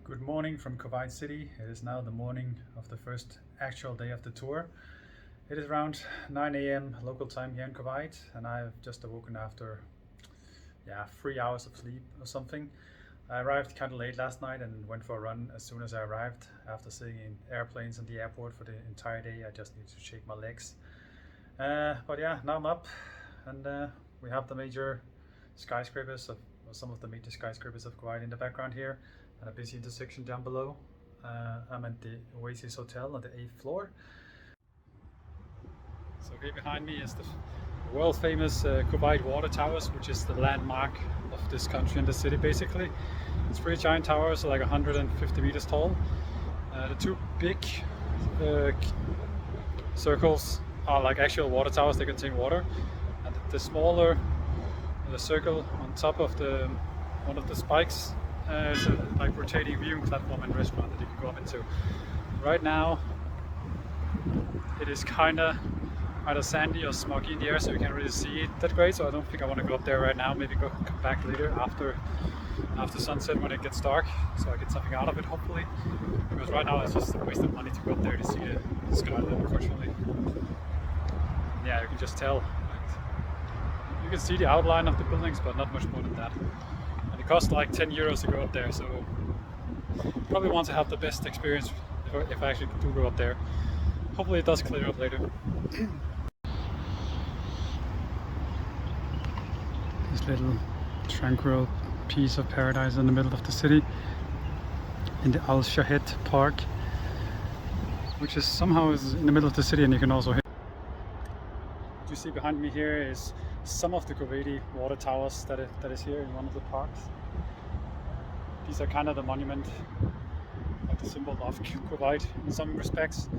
Good morning from Kuwait City. It is now the morning of the first actual day of the tour. It is around 9 a.m. local time here in Kuwait, and I've just awoken after 3 hours of sleep or something. I arrived kind of late last night and went for a run as soon as I arrived. After sitting in airplanes in the airport for the entire day, I just need to shake my legs. But yeah, now I'm up, and we have the major skyscrapers of some of the major skyscrapers of Kuwait in the background here, and a busy intersection down below. I'm at the Oasis Hotel on the 8th floor. So here behind me is the world famous Kuwait Water Towers, which is the landmark of this country and the city basically. It's 3 giant towers, like 150 meters tall. The 2 big circles are like actual water towers, they contain water. And the smaller circle on top of one of the spikes is a like rotating viewing platform and restaurant that you can go up into. Right now it is kinda either sandy or smoggy in the air, so you can't really see it that great, so I don't think I want to go up there right now. Maybe come back later after sunset when it gets dark, so I get something out of it hopefully, because right now it's just a waste of money to go up there to see the skyline, unfortunately. Yeah, you can just tell. You can see the outline of the buildings, but not much more than that. And it costs like 10 euros to go up there, so probably want to have the best experience if I actually do go up there. Hopefully it does clear up later. This little tranquil piece of paradise in the middle of the city, in the Al Shahid Park, which is somehow in the middle of the city, and you can also hit. What you see behind me here is some of the Kuwaiti water towers that is here in one of the parks. These are kind of the monument, like the symbol of Kuwait in some respects.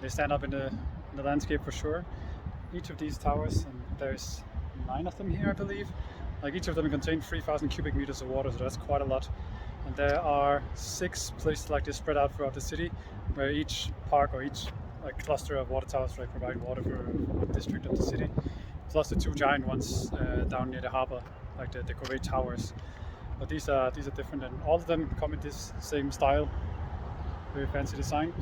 They stand up in the landscape for sure. Each of these towers, and there's 9 of them here I believe, like each of them contain 3,000 cubic meters of water, so that's quite a lot. And there are 6 places like this spread out throughout the city, where each park or each like cluster of water towers provide water for a district of the city, plus the 2 giant ones down near the harbor, like the Kuwait towers. But these are different, and all of them come in this same style, very fancy design.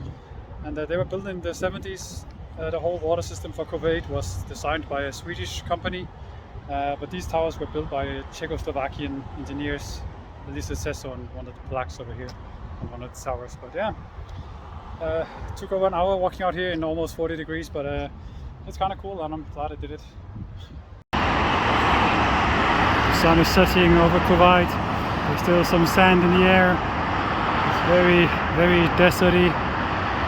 And they were built in the 70s. The whole water system for Kuwait was designed by a Swedish company, but these towers were built by Czechoslovakian engineers. At least it says so on one of the plaques over here on one of the towers. But yeah, took over an hour walking out here in almost 40 degrees, but it's kind of cool, and I'm glad I did it. The sun is setting over Kuwait. There's still some sand in the air. It's very, very deserty.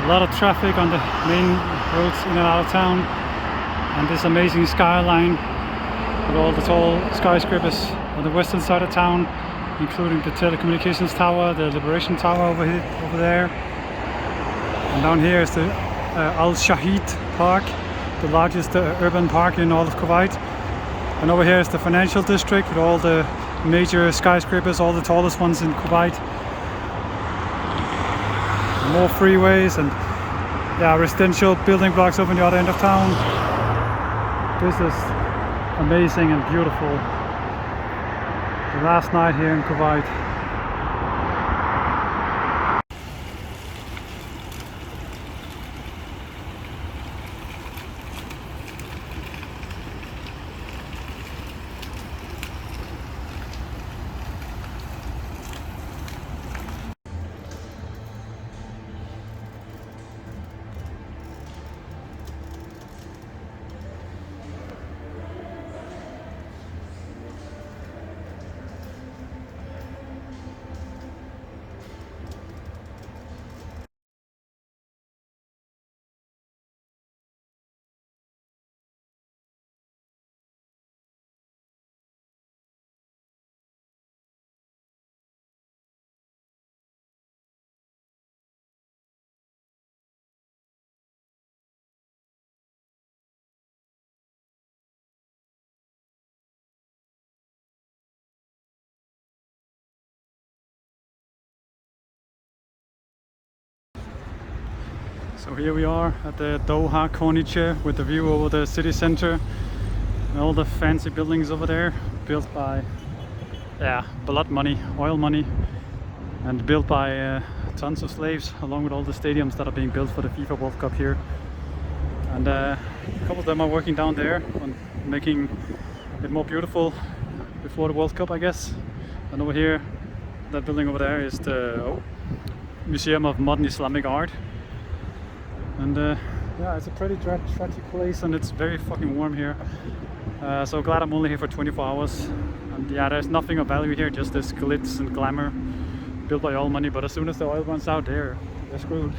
A lot of traffic on the main roads in and out of town, and this amazing skyline with all the tall skyscrapers on the western side of town, including the telecommunications tower, the Liberation Tower over there. And down here is the Al Shahid Park, the largest urban park in all of Kuwait. And over here is the financial district with all the major skyscrapers, all the tallest ones in Kuwait. More freeways and residential building blocks over on the other end of town. This is amazing and beautiful. The last night here in Kuwait. So here we are at the Doha Koniche with the view over the city center and all the fancy buildings over there built by blood money, oil money. and built by tons of slaves, along with all the stadiums that are being built for the FIFA World Cup here. And a couple of them are working down there on making it more beautiful before the World Cup, I guess. And over here, that building over there is the Museum of Modern Islamic Art. And yeah, it's a pretty tragic place, and it's very fucking warm here. So glad I'm only here for 24 hours. And yeah, there's nothing of value here, just this glitz and glamour built by oil money. But as soon as the oil runs out, they're screwed.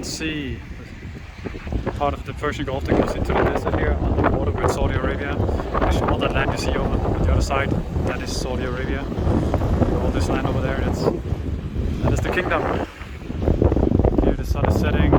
Sea, part of the Persian Gulf that goes into the desert here on the border with Saudi Arabia. All that land you see over on the other side, that is Saudi Arabia. All this land over there, that is the kingdom. Here the sun is setting.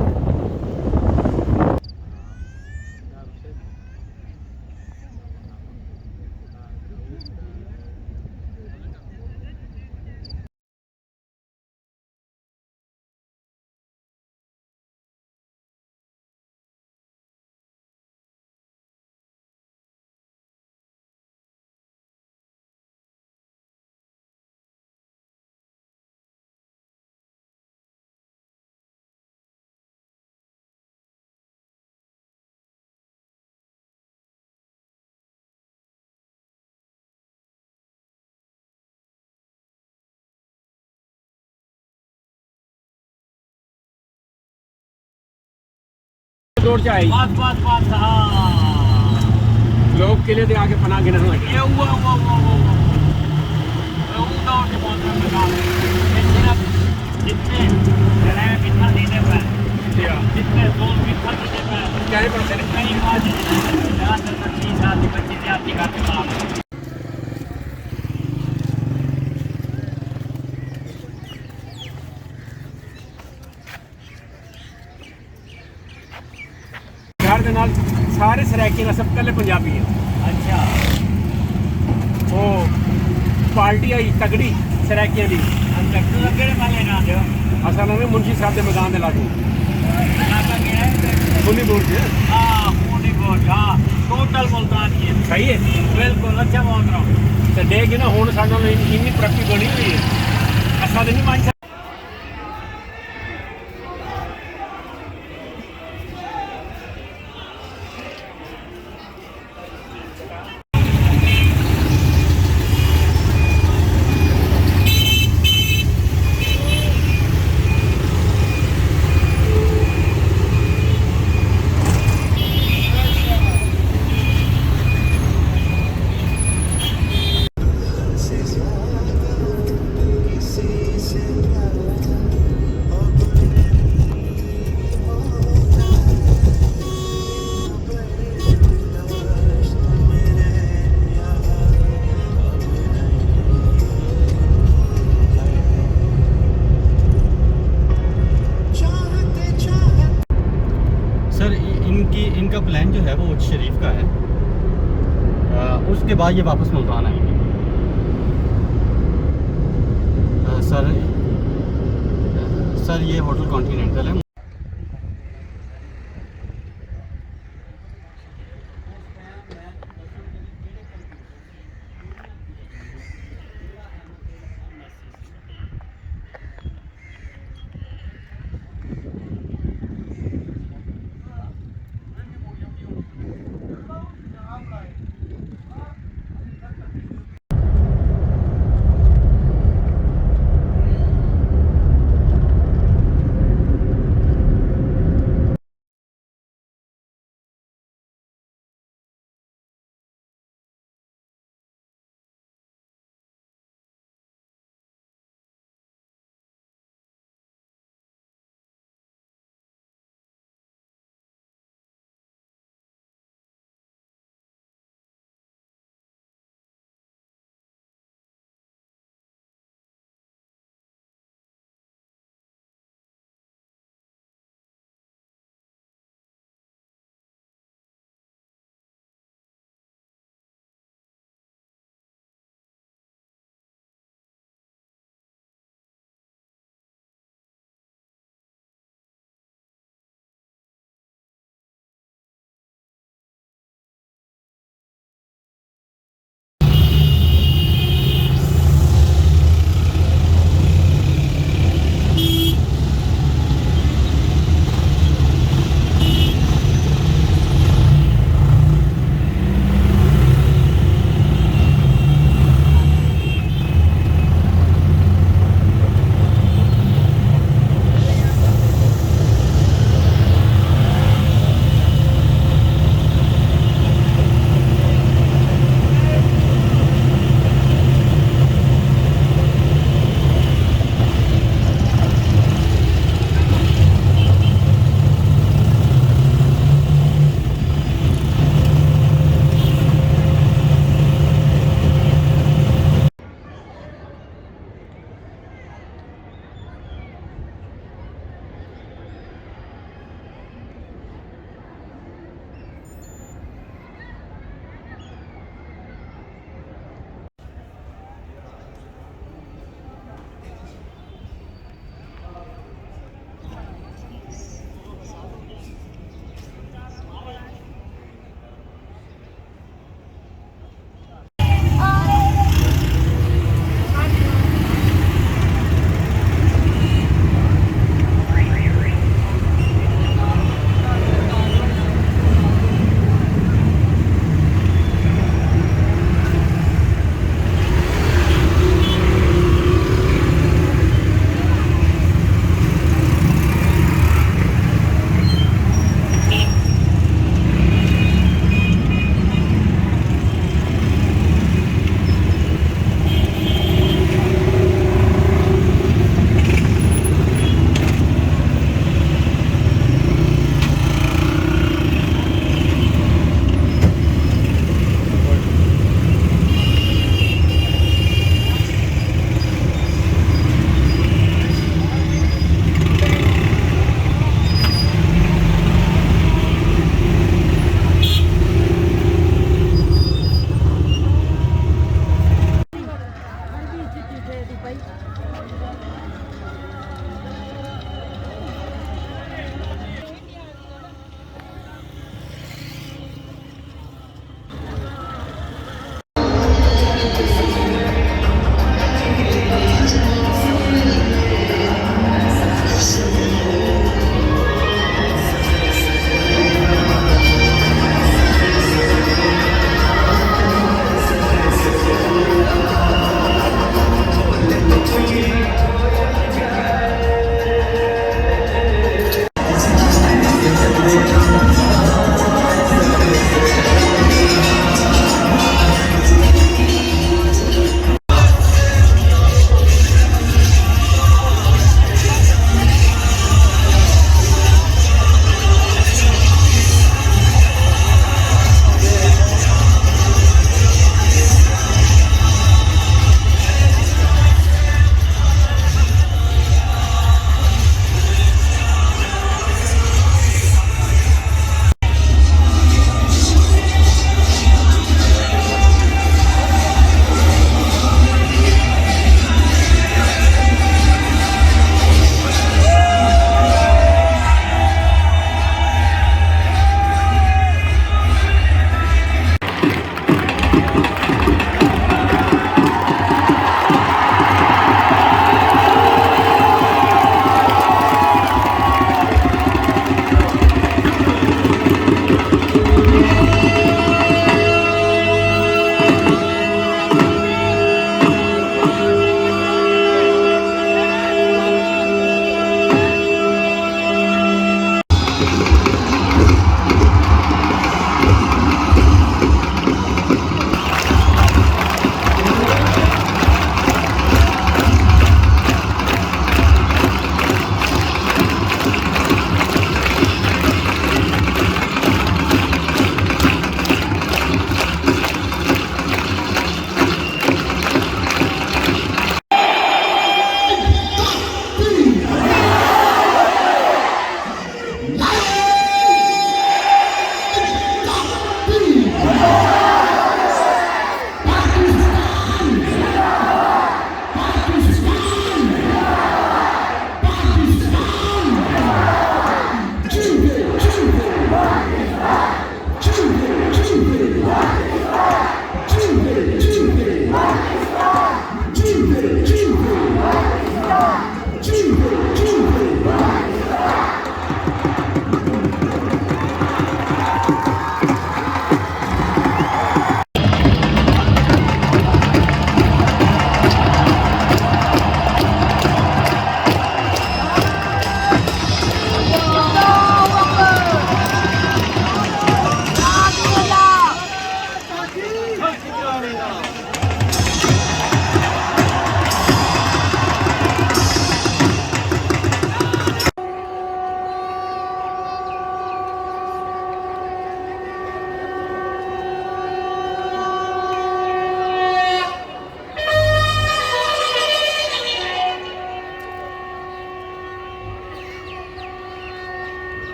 लोग किले दे आके पनाह गिनने लगे ये हुआ जितने बिठा देने पर जितने जोर बिठा देने पर क्या है पर कई बार यहाँ तक 30 साल की बच्ची जाती करते काम ਦੇ ਨਾਲ ਸਾਰੇ ਸਰਾਇਕੀ ਨਾਲ ਸਭ ਕੱਲੇ ਪੰਜਾਬੀ ਹੈ ਅੱਛਾ ਉਹ ਪਾਰਟੀ ਆਈ ਤਗੜੀ ਸਰਾਇਕੀਆਂ ਦੀ ਅੰਦਰ ਲੱਗੇ ਵਾਲੇ ਨਾ ਦਿਓ ਅਸਾਂ ਨੇ ਮੁੰਸ਼ੀ ਸਾਹਿਬ ਦੇ ਮੈਦਾਨ ਦੇ ਲਾਗੂ ਨਾਕਾ ਗਿਆ ਹੈ ਮੁੰਨੀ ਬੋਲ ਕੇ ਹਾਂ ਮੁੰਨੀ ਬੋਲ ਹਾਂ ਟੋਟਲ ਮੁਲਤਾਨ ਕੀ ਸਹੀ ਹੈ ਬਿਲਕੁਲ ਅੱਛਾ ਬਹੁਤ ਰਹਾ ਤੇ ਦੇਖ ਨਾ ਹੁਣ ਸਾਡਾ ਇੰਨੀ ਤਰੱਕੀ ਬਣੀ ਹੋਈ ਹੈ ਅਸਾਂ ਦੇ ਨਹੀਂ ਮੰਨ इनका प्लान जो है वो शरीफ का है उसके बाद ये वापस मुल्तान आएंगे सर ये होटल कॉन्टिनेंटल है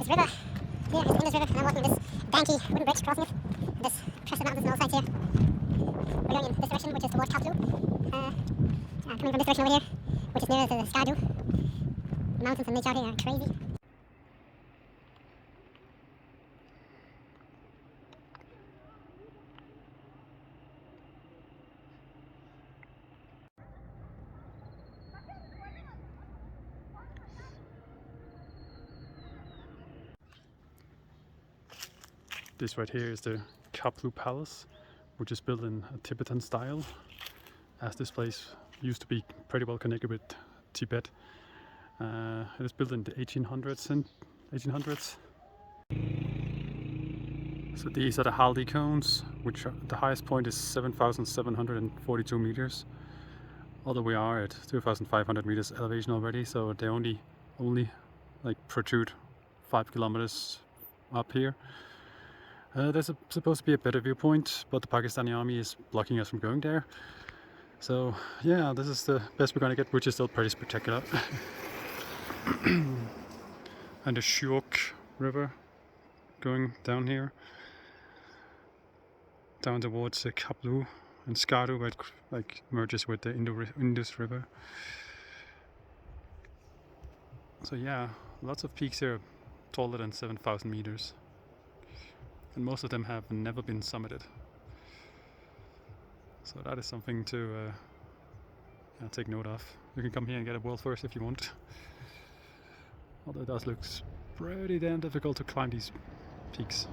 river. Here is the Indus River, and I'm walking this banky wooden bridge crossing it. And this precious mountains on all sides here. We're going in this direction, which is towards Kaplu. Coming from this direction over here, which is nearer to the Skardu. The mountains and nature out here are crazy. This right here is the Kaplu Palace, which is built in a Tibetan style, as this place used to be pretty well connected with Tibet. It was built in the 1800s. So these are the Haldi cones, which are, the highest point is 7,742 meters. Although we are at 2,500 meters elevation already, so they only like protrude 5 kilometers up here. There's supposed to be a better viewpoint, but the Pakistani army is blocking us from going there. So yeah, this is the best we're gonna get, which is still pretty spectacular. And the Shyok River going down here, down towards the Kaplu and Skardu, where it like merges with the Indus River. So yeah, lots of peaks here taller than 7,000 meters. And most of them have never been summited. So that is something to take note of. You can come here and get a world first if you want. Although it does look pretty damn difficult to climb these peaks.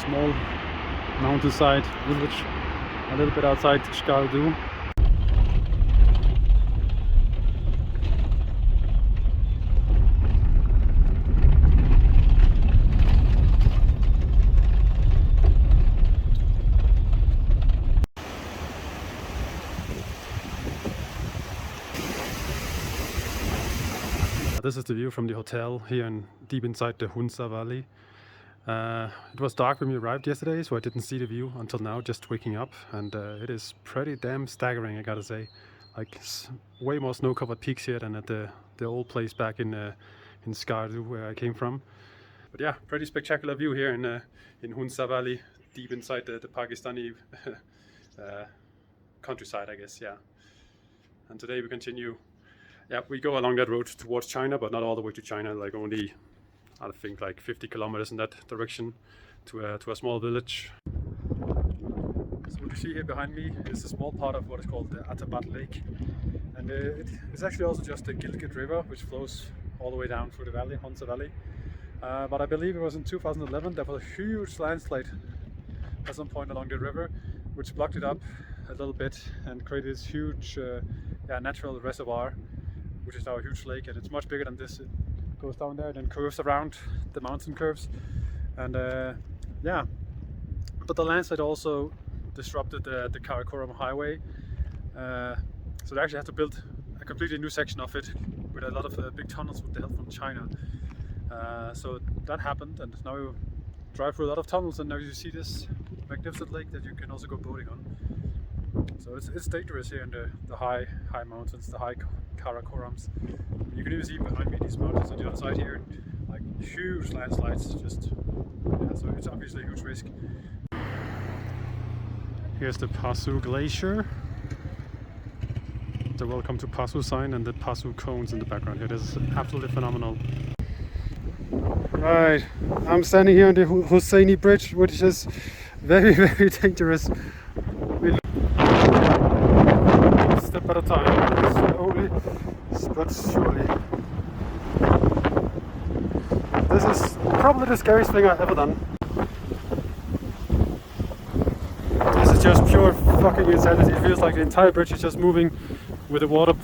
Small mountainside village a little bit outside Skardu. This is the view from the hotel here deep inside the Hunza Valley. It was dark when we arrived yesterday, so I didn't see the view until now, just waking up, and it is pretty damn staggering, I gotta say. Like way more snow-covered peaks here than at the old place back in Skardu, where I came from. But yeah, pretty spectacular view here in Hunza Valley, deep inside the Pakistani countryside, I guess. Yeah. And today we continue. Yeah, we go along that road towards China, but not all the way to China. Like only, I think, like 50 kilometers in that direction to a small village. So what you see here behind me is a small part of what is called the Atabat Lake, and it is actually also just the Gilgit River, which flows all the way down through the valley, Hunza Valley. But I believe it was in 2011 there was a huge landslide at some point along the river, which blocked it up a little bit and created this huge natural reservoir, which is now a huge lake, and it's much bigger than this. It goes down there, then curves around the mountain curves, and but the landslide also disrupted the Karakoram highway, So they actually had to build a completely new section of it with a lot of big tunnels with the help from China. So that happened, and now you drive through a lot of tunnels, and now you see this magnificent lake that you can also go boating on. So it's dangerous here in the high mountains, the high Karakorams. You can even see behind me these mountains on the other side here, like huge landslides. So it's obviously a huge risk. Here's the Pasu Glacier, the Welcome to Pasu sign, and the Pasu cones in the background here. This is absolutely phenomenal. Right, I'm standing here on the Hosseini Bridge, which is very, very dangerous. Step at a time, slowly but surely. This is probably the scariest thing I've ever done. This is just pure fucking insanity. It feels like the entire bridge is just moving with the water